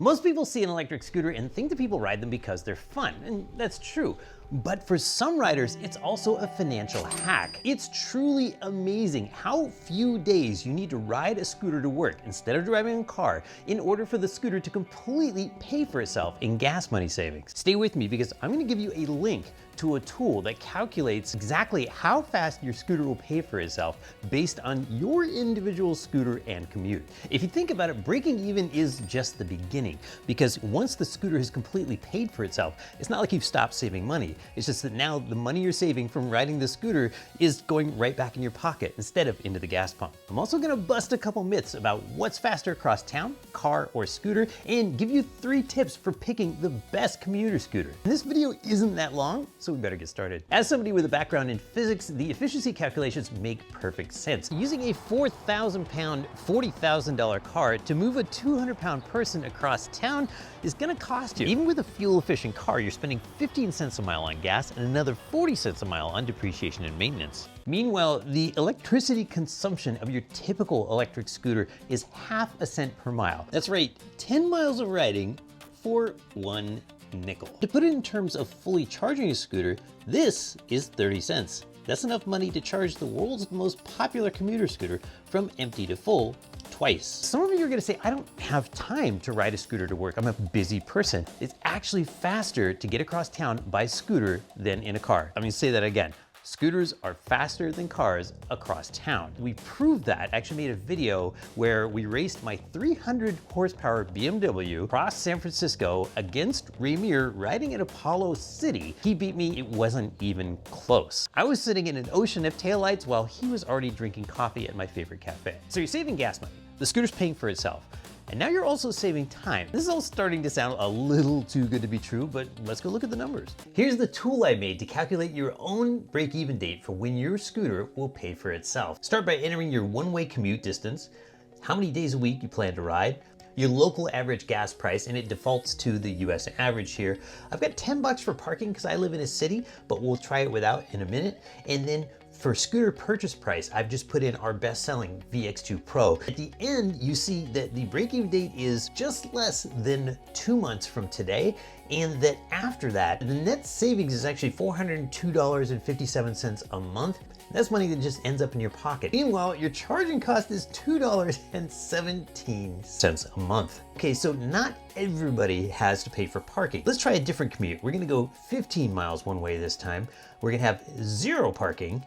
Most people see an electric scooter and think that people ride them because they're fun, and that's true. But for some riders, it's also a financial hack. It's truly amazing how few days you need to ride a scooter to work instead of driving a car in order for the scooter to completely pay for itself in gas money savings. Stay with me because I'm going to give you a link to a tool that calculates exactly how fast your scooter will pay for itself based on your individual scooter and commute. If you think about it, breaking even is just the beginning, because once the scooter has completely paid for itself, it's not like you've stopped saving money. It's just that now the money you're saving from riding the scooter is going right back in your pocket instead of into the gas pump. I'm also gonna bust a couple myths about what's faster across town, car or scooter, and give you 3 tips for picking the best commuter scooter. And this video isn't that long, so we better get started. As somebody with a background in physics, the efficiency calculations make perfect sense. Using a 4,000 pound, $40,000 car to move a 200 pound person across town is gonna cost you. Even with a fuel efficient car, you're spending 15 cents a mile on gas and another 40 cents a mile on depreciation and maintenance. Meanwhile, the electricity consumption of your typical electric scooter is ½ cent per mile. That's right, 10 miles of riding for 1 nickel. To put it in terms of fully charging a scooter, this is 30 cents. That's enough money to charge the world's most popular commuter scooter from empty to full twice. Some of you are gonna say, I don't have time to ride a scooter to work. I'm a busy person. It's actually faster to get across town by scooter than in a car. Let me say that again. Scooters are faster than cars across town. We proved that. I actually made a video where we raced my 300 horsepower BMW across San Francisco against Rainier riding at Apollo City. He beat me, it wasn't even close. I was sitting in an ocean of taillights while he was already drinking coffee at my favorite cafe. So you're saving gas money. The scooter's paying for itself. And now you're also saving time. This is all starting to sound a little too good to be true, but let's go look at the numbers. Here's the tool I made to calculate your own break-even date for when your scooter will pay for itself. Start by entering your one-way commute distance, how many days a week you plan to ride, your local average gas price, and it defaults to the US average here. I've got $10 for parking because I live in a city, but we'll try it without in a minute. And then for scooter purchase price, I've just put in our best-selling VX2 Pro. At the end, you see that the break-even date is just less than 2 months from today, and that after that, the net savings is actually $402.57 a month. That's money that just ends up in your pocket. Meanwhile, your charging cost is $2.17 a month. Okay, so not everybody has to pay for parking. Let's try a different commute. We're gonna go 15 miles one way this time. We're gonna have 0 parking,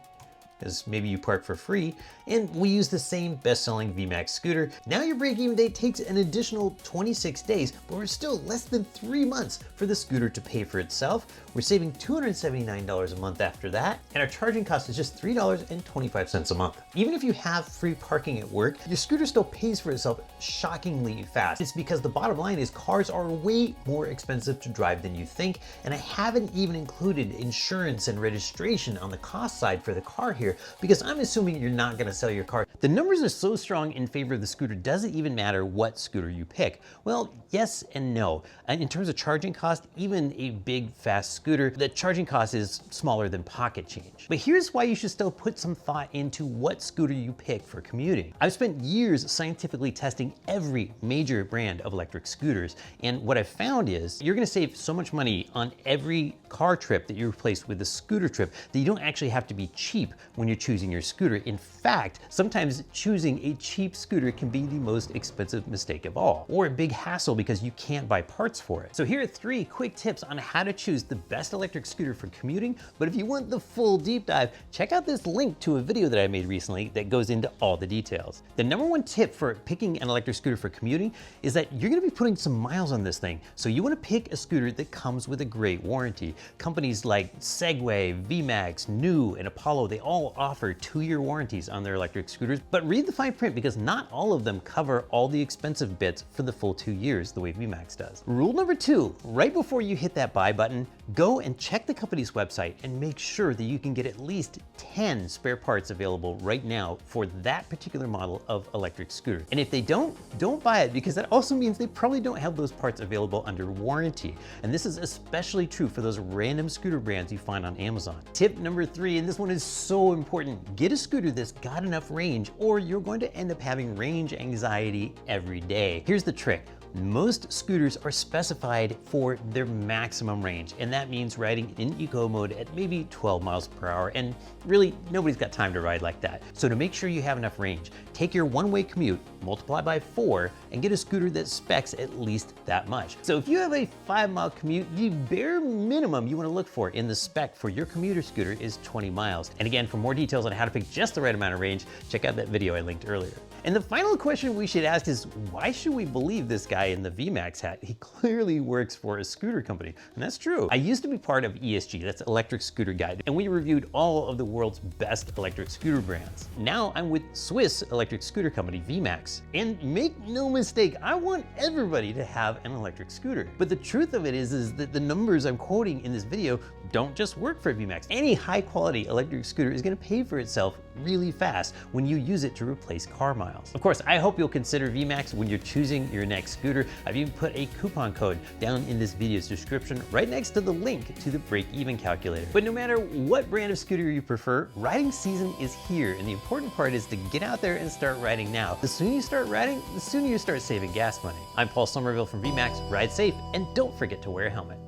because maybe you park for free, and we use the same best-selling VMAX scooter. Now your break-even date takes an additional 26 days, but we're still less than 3 months for the scooter to pay for itself. We're saving $279 a month after that, and our charging cost is just $3.25 a month. Even if you have free parking at work, your scooter still pays for itself shockingly fast. It's because the bottom line is cars are way more expensive to drive than you think, and I haven't even included insurance and registration on the cost side for the car here, because I'm assuming you're not gonna sell your car. The numbers are so strong in favor of the scooter, does it even matter what scooter you pick? Well, yes and no. And in terms of charging cost, even a big, fast scooter, the charging cost is smaller than pocket change. But here's why you should still put some thought into what scooter you pick for commuting. I've spent years scientifically testing every major brand of electric scooters, and what I've found is you're gonna save so much money on every car trip that you replace with a scooter trip that you don't actually have to be cheap when you're choosing your scooter. In fact, sometimes choosing a cheap scooter can be the most expensive mistake of all, or a big hassle because you can't buy parts for it. So here are 3 quick tips on how to choose the best electric scooter for commuting. But if you want the full deep dive, check out this link to a video that I made recently that goes into all the details. The #1 tip for picking an electric scooter for commuting is that you're gonna be putting some miles on this thing. So you wanna pick a scooter that comes with a great warranty. Companies like Segway, VMAX, New, and Apollo, they all offer 2-year warranties on their electric scooters, but read the fine print because not all of them cover all the expensive bits for the full 2 years the way VMAX does. Rule #2, right before you hit that buy button, go and check the company's website and make sure that you can get at least 10 spare parts available right now for that particular model of electric scooter. And if they don't buy it, because that also means they probably don't have those parts available under warranty. And this is especially true for those random scooter brands you find on Amazon. Tip #3, and this one is so important, get a scooter that's got enough range or you're going to end up having range anxiety every day. Here's the trick. Most scooters are specified for their maximum range, and that means riding in eco mode at maybe 12 miles per hour, and really nobody's got time to ride like that. So to make sure you have enough range, take your one-way commute, multiply by 4, and get a scooter that specs at least that much. So if you have a 5-mile commute, the bare minimum you want to look for in the spec for your commuter scooter is 20 miles. And again, for more details on how to pick just the right amount of range, check out that video I linked earlier. And the final question we should ask is, why should we believe this guy in the VMAX hat? He clearly works for a scooter company, and that's true. I used to be part of ESG, that's Electric Scooter Guide, and we reviewed all of the world's best electric scooter brands. Now I'm with Swiss electric scooter company VMAX. And make no mistake, I want everybody to have an electric scooter. But the truth of it is that the numbers I'm quoting in this video don't just work for VMAX. Any high quality electric scooter is gonna pay for itself really fast when you use it to replace car miles. Of course, I hope you'll consider VMAX when you're choosing your next scooter. I've even put a coupon code down in this video's description right next to the link to the break-even calculator. But no matter what brand of scooter you prefer, riding season is here, and the important part is to get out there and start riding now. The sooner you start riding, the sooner you start saving gas money. I'm Paul Somerville from VMAX. Ride safe, and don't forget to wear a helmet.